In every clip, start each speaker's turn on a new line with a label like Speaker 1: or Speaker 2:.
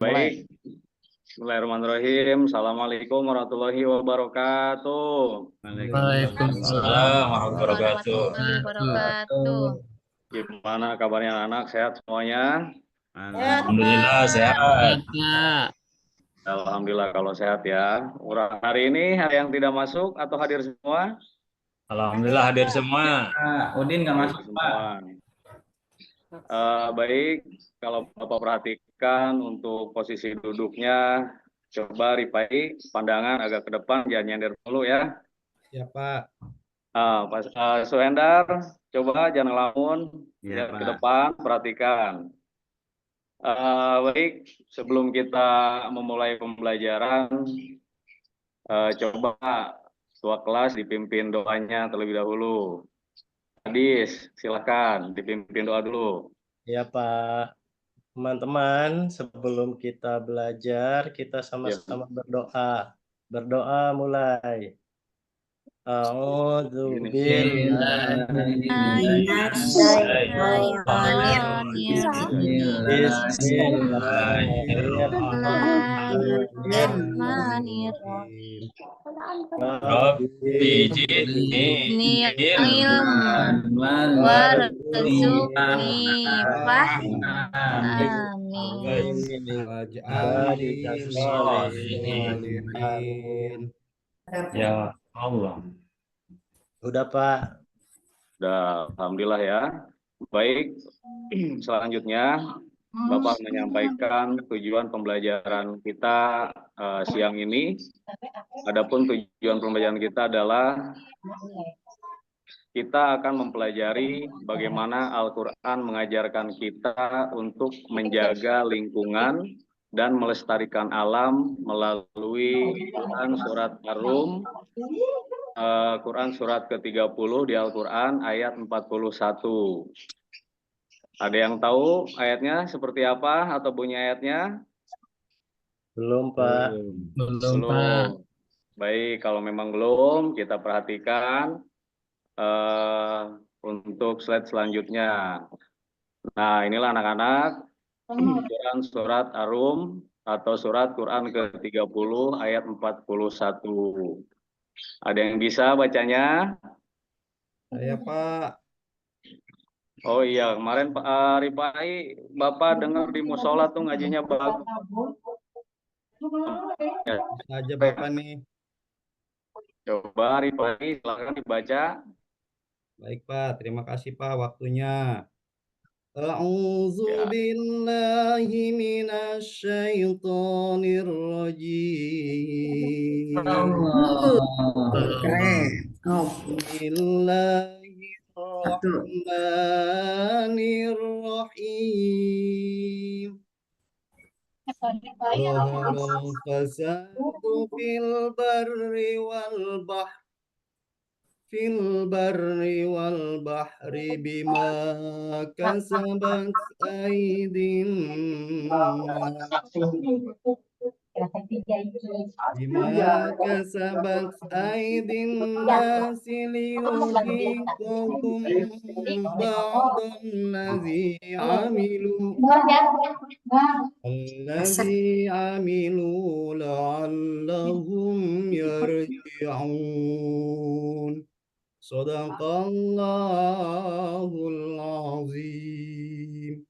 Speaker 1: Baik, Bismillahirrahmanirrahim. Assalamualaikum warahmatullahi wabarakatuh.
Speaker 2: Waalaikumsalam warahmatullahi wabarakatuh.
Speaker 1: Gimana kabarnya anak? Sehat semuanya?
Speaker 2: Alhamdulillah sehat.
Speaker 1: Alhamdulillah kalau sehat ya. Orang hari ini hari yang tidak masuk atau hadir semua?
Speaker 2: Alhamdulillah hadir semua.
Speaker 3: Udin nggak masuk, Pak.
Speaker 1: Baik, kalau Bapak perhatikan untuk posisi duduknya, coba Rifai pandangan agak ke depan, jangan nyender dulu ya.
Speaker 3: Ya, Pak.
Speaker 1: Pak Suhendar, coba jangan ngelamun, lihat ke depan, perhatikan. Baik, sebelum kita memulai pembelajaran, coba ketua kelas dipimpin doanya terlebih dahulu. Hadis, silakan dipimpin doa dulu.
Speaker 4: Ya Pak, teman-teman sebelum kita belajar kita sama-sama berdoa. Berdoa mulai. A'udzu billahi
Speaker 2: Bismillahirrahmanirrahim. Rabbi zidni ilman warzuqni fahman. Amin. Ya Allah.
Speaker 4: Udah Pak.
Speaker 1: Udah, alhamdulillah ya. Baik, selanjutnya Bapak menyampaikan tujuan pembelajaran kita siang ini. Adapun tujuan pembelajaran kita adalah kita akan mempelajari bagaimana Al-Quran mengajarkan kita untuk menjaga lingkungan dan melestarikan alam melalui Quran Surat Ar-Rum, Quran Surat ke-30 di Al-Quran ayat 41. Ada yang tahu ayatnya seperti apa atau bunyi ayatnya?
Speaker 4: Belum Pak.
Speaker 1: Belum Pak. Baik, kalau memang belum, kita perhatikan untuk slide selanjutnya. Nah, inilah anak-anak Quran Surat Ar-Rum atau Surat Quran ke-30 ayat 41. Ada yang bisa bacanya?
Speaker 3: Saya, Pak.
Speaker 1: Oh iya, kemarin Pak Rifai, Bapak dengar di musola tuh ngajinya bagus. Ya,
Speaker 3: Aja Bapak nih.
Speaker 1: coba Rifai silakan dibaca.
Speaker 3: Baik, Pak. Terima kasih, Pak, waktunya. A'udzu billahi minasyaitonir rajim. Bismillahirrahmanirrahim. Zahara fasadu fil barri wal bahri bima kasabat aydin nasi liyudhiqahum ba'dallazi amilu la'allahum yarji'un. Shadaqallahul azim.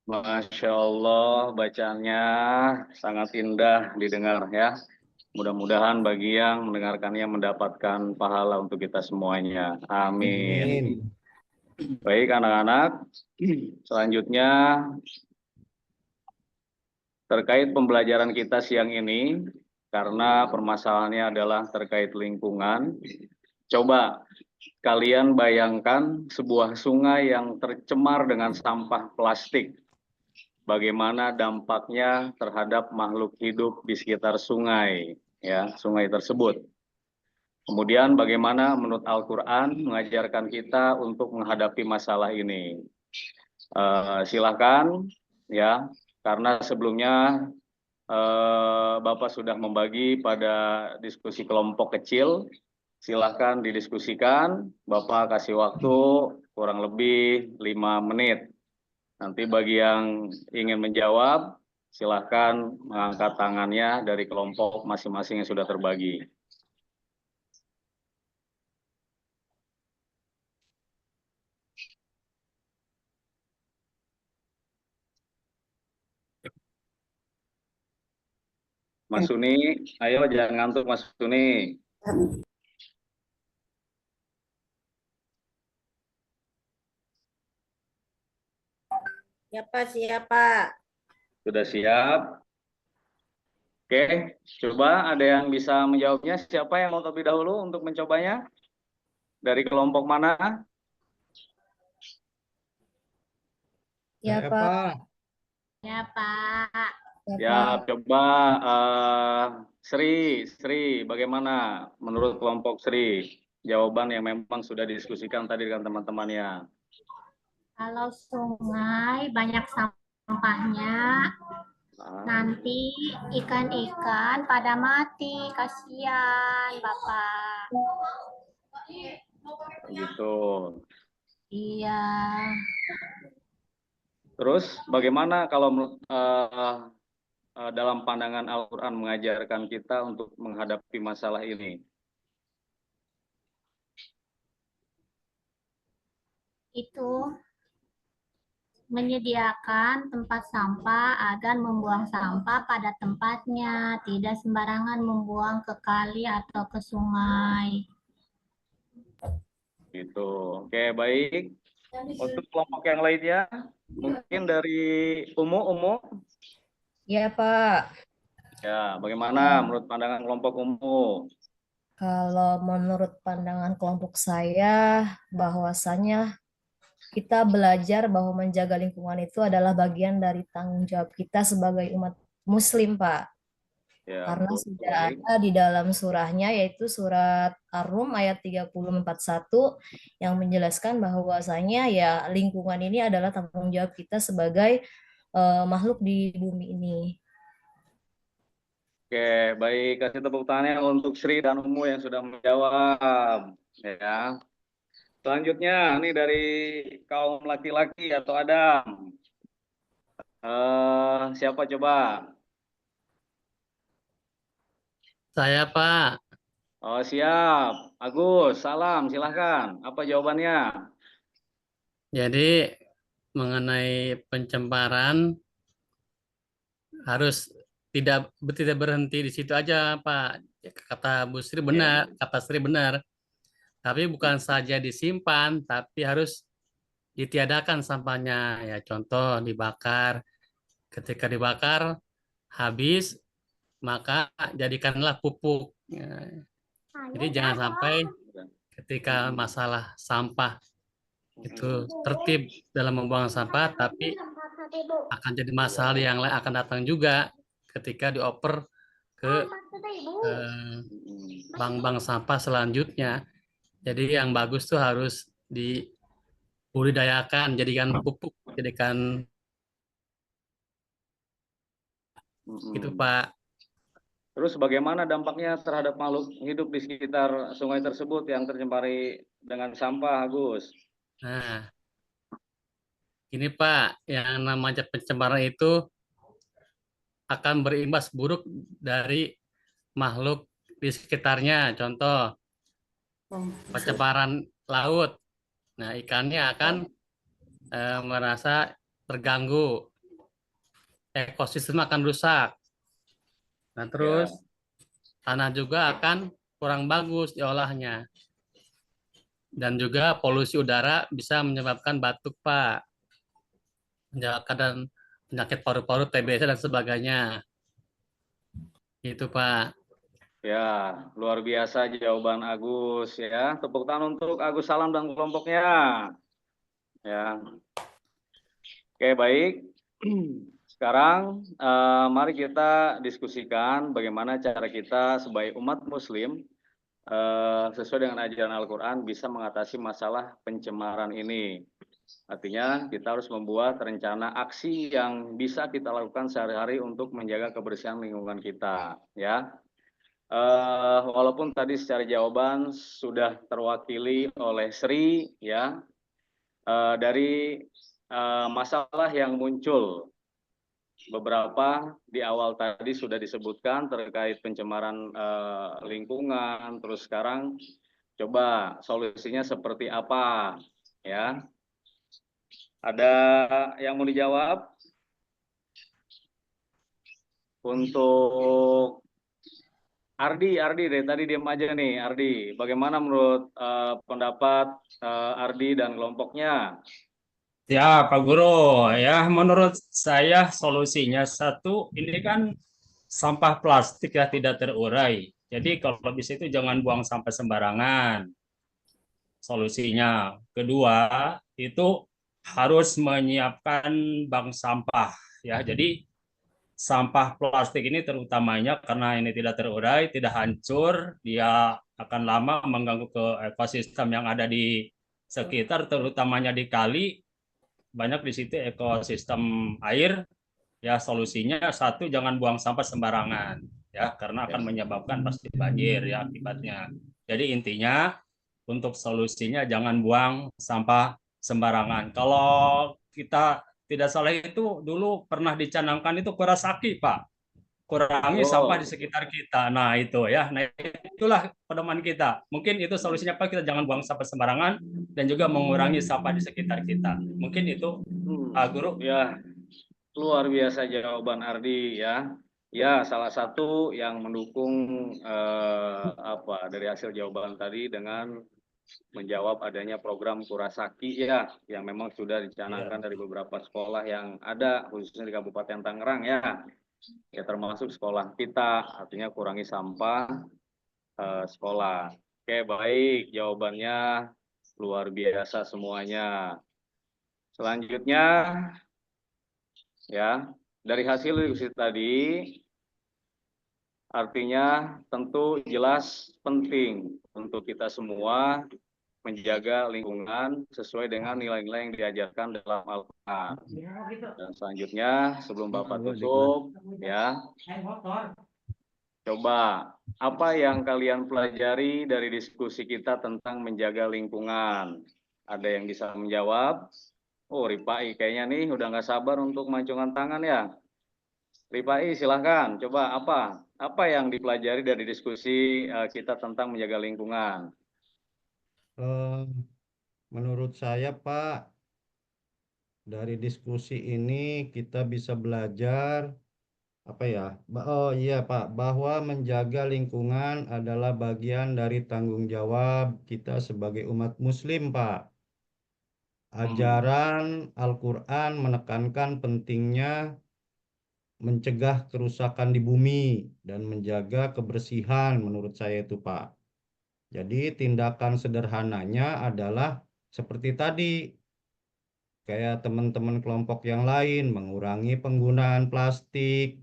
Speaker 1: Masya Allah, bacaannya sangat indah didengar ya. Mudah-mudahan bagi yang mendengarkannya mendapatkan pahala untuk kita semuanya. Amin. Baik anak-anak, selanjutnya terkait pembelajaran kita siang ini, karena permasalahannya adalah terkait lingkungan. Coba kalian bayangkan sebuah sungai yang tercemar dengan sampah plastik. Bagaimana dampaknya terhadap makhluk hidup di sekitar sungai, ya, sungai tersebut. Kemudian bagaimana menurut Al-Quran mengajarkan kita untuk menghadapi masalah ini. Silakan, ya, karena sebelumnya Bapak sudah membagi pada diskusi kelompok kecil. Silahkan didiskusikan, Bapak kasih waktu kurang lebih 5 menit. Nanti bagi yang ingin menjawab, Silahkan mengangkat tangannya dari kelompok masing-masing yang sudah terbagi. Mas Suni, ayo jangan ngantuk Mas Suni.
Speaker 5: Siapa?
Speaker 1: Sudah siap? Oke, coba ada yang bisa menjawabnya. Siapa yang mau terlebih dahulu untuk mencobanya? Dari kelompok mana?
Speaker 3: Ya, Pak.
Speaker 5: Ya, Pak.
Speaker 1: Ya, coba Sri, bagaimana menurut kelompok Sri? Jawaban yang memang sudah didiskusikan tadi dengan teman-temannya.
Speaker 5: Kalau sungai banyak sampahnya, nanti ikan-ikan pada mati, kasihan Bapak.
Speaker 1: Gitu.
Speaker 5: Iya.
Speaker 1: Terus bagaimana kalau dalam pandangan Al-Quran mengajarkan kita untuk menghadapi masalah ini?
Speaker 5: Itu menyediakan tempat sampah agar membuang sampah pada tempatnya, tidak sembarangan membuang ke kali atau ke sungai.
Speaker 1: Gitu. Oke, baik. Untuk kelompok yang lainnya, mungkin dari Umu.
Speaker 6: Ya, Pak.
Speaker 1: Ya, bagaimana menurut pandangan kelompok Umu?
Speaker 6: Kalau menurut pandangan kelompok saya, bahwasannya kita belajar bahwa menjaga lingkungan itu adalah bagian dari tanggung jawab kita sebagai umat Muslim, Pak.
Speaker 1: Ya,
Speaker 6: Karena
Speaker 1: betul.
Speaker 6: sudah
Speaker 1: Baik.
Speaker 6: ada di dalam surahnya, yaitu surat Ar-Rum ayat 30:41 yang menjelaskan bahwasanya ya lingkungan ini adalah tanggung jawab kita sebagai makhluk di bumi ini.
Speaker 1: Oke, baik. Kasih tepuk tangannya untuk Sri dan Umu yang sudah menjawab. Ya. Selanjutnya, ini dari kaum laki-laki atau Adam. Siapa coba?
Speaker 2: Saya, Pak.
Speaker 1: Oh, siap. Agus, salam, silahkan. Apa jawabannya?
Speaker 2: Jadi mengenai pencemaran harus tidak berhenti di situ aja, Pak. Kata Bu Sri benar, kata Sri benar. Tapi bukan saja disimpan, tapi harus ditiadakan sampahnya. Ya, contoh dibakar. Ketika dibakar habis, maka jadikanlah pupuk. Ya, jadi jangan sampai ketika masalah sampah itu tertib dalam membuang sampah, tapi akan jadi masalah yang lain akan datang juga ketika dioper ke bank-bank sampah selanjutnya. Jadi yang bagus tuh harus dibudidayakan, jadikan pupuk, jadikan itu, Pak.
Speaker 1: Terus bagaimana dampaknya terhadap makhluk hidup di sekitar sungai tersebut yang tercemari dengan sampah, Agus?
Speaker 2: Nah, ini Pak, yang namanya pencemaran itu akan berimbas buruk dari makhluk di sekitarnya. Contoh, pencemaran laut. Nah, ikannya akan merasa terganggu, ekosistem akan rusak. Nah, terus tanah juga akan kurang bagus diolahnya. Dan juga polusi udara bisa menyebabkan batuk, Pak. Menyebabkan penyakit paru-paru, TBC, dan sebagainya. Itu, Pak.
Speaker 1: Ya, luar biasa jawaban Agus ya. Tepuk tangan untuk Agus Salam dan kelompoknya. Ya. Oke, baik. Sekarang mari kita diskusikan bagaimana cara kita sebagai umat Muslim sesuai dengan ajaran Al-Quran bisa mengatasi masalah pencemaran ini. Artinya kita harus membuat rencana aksi yang bisa kita lakukan sehari-hari untuk menjaga kebersihan lingkungan kita. Ya, walaupun tadi secara jawaban sudah terwakili oleh Sri, ya, dari masalah yang muncul beberapa di awal tadi sudah disebutkan terkait pencemaran lingkungan. Terus sekarang coba solusinya seperti apa, ya? Ada yang mau dijawab? Untuk Ardi dari tadi diam aja nih, Ardi. Bagaimana menurut pendapat Ardi dan kelompoknya?
Speaker 7: Ya, Pak Guru, ya menurut saya solusinya satu, ini kan sampah plastik ya tidak terurai. Jadi kalau bisa itu jangan buang sampah sembarangan. Solusinya. Kedua, itu harus menyiapkan bank sampah ya. Jadi sampah plastik ini terutamanya karena ini tidak terurai, tidak hancur, dia akan lama mengganggu ke ekosistem yang ada di sekitar, terutamanya di kali. Banyak di situ ekosistem air. Ya solusinya satu, jangan buang sampah sembarangan ya, karena akan menyebabkan pasti banjir ya akibatnya. Jadi intinya untuk solusinya jangan buang sampah sembarangan. Kalau kita tidak salah itu dulu pernah dicanangkan itu Kurosaki, Pak. Kurangi sampah di sekitar kita. Nah, itu ya. Nah, itulah pedoman kita. Mungkin itu solusinya, Pak, kita jangan buang sampah sembarangan dan juga mengurangi sampah di sekitar kita. Mungkin itu, Pak Guru.
Speaker 1: Ya, luar biasa jawaban Ardi ya. Ya, salah satu yang mendukung dari hasil jawaban tadi dengan menjawab adanya program Kurosaki ya, yang memang sudah dicanangkan dari beberapa sekolah yang ada khususnya di Kabupaten Tangerang ya. Ya termasuk sekolah kita, artinya kurangi sampah sekolah. Oke, baik, jawabannya luar biasa semuanya. Selanjutnya ya, dari hasil diskusi tadi artinya tentu jelas penting untuk kita semua menjaga lingkungan sesuai dengan nilai-nilai yang diajarkan dalam Al-Quran. Dan selanjutnya sebelum Bapak tutup ya, coba apa yang kalian pelajari dari diskusi kita tentang menjaga lingkungan? Ada yang bisa menjawab? Oh, Ripai kayaknya nih udah nggak sabar untuk mancungan tangan ya. Ripai silahkan, coba apa yang dipelajari dari diskusi kita tentang menjaga lingkungan?
Speaker 3: Menurut saya, Pak, dari diskusi ini kita bisa belajar apa ya? Oh iya, Pak, bahwa menjaga lingkungan adalah bagian dari tanggung jawab kita sebagai umat Muslim, Pak. Ajaran Al-Quran menekankan pentingnya mencegah kerusakan di bumi dan menjaga kebersihan menurut saya itu, Pak. Jadi tindakan sederhananya adalah seperti tadi, kayak teman-teman kelompok yang lain, mengurangi penggunaan plastik,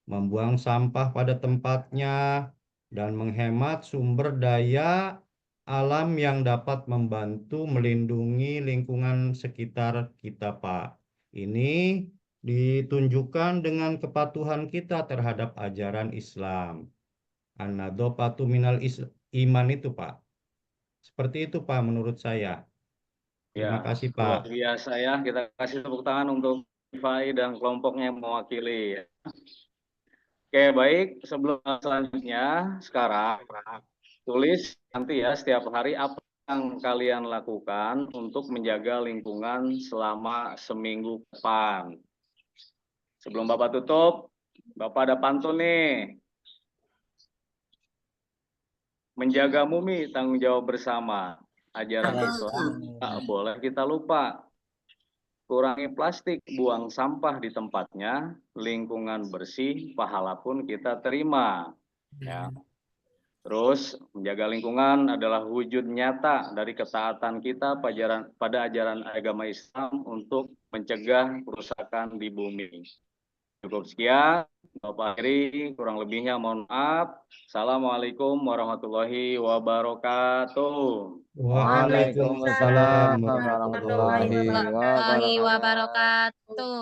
Speaker 3: membuang sampah pada tempatnya, dan menghemat sumber daya alam yang dapat membantu melindungi lingkungan sekitar kita, Pak. Ini ditunjukkan dengan kepatuhan kita terhadap ajaran Islam. An-nadhofatu minal iman itu, Pak. Seperti itu, Pak, menurut saya. Terima kasih,
Speaker 1: Luar
Speaker 3: Pak.
Speaker 1: biasa ya, kita kasih tepuk tangan untuk Fai dan kelompoknya yang mewakili. Oke, baik, sebelum selanjutnya, sekarang tulis nanti ya setiap hari apa yang kalian lakukan untuk menjaga lingkungan selama seminggu ke depan. Sebelum Bapak tutup, Bapak ada pantun nih. Menjaga bumi tanggung jawab bersama. Ajaran Islam tak boleh kita lupa. Kurangi plastik, buang sampah di tempatnya, lingkungan bersih, pahala pun kita terima. Ya. Terus menjaga lingkungan adalah wujud nyata dari ketaatan kita pada ajaran agama Islam untuk mencegah kerusakan di bumi. Cukup sekian, Bapak Heri, kurang lebihnya mohon maaf. Assalamualaikum warahmatullahi wabarakatuh.
Speaker 3: Waalaikumsalam warahmatullahi wabarakatuh.
Speaker 5: Wabarakatuh.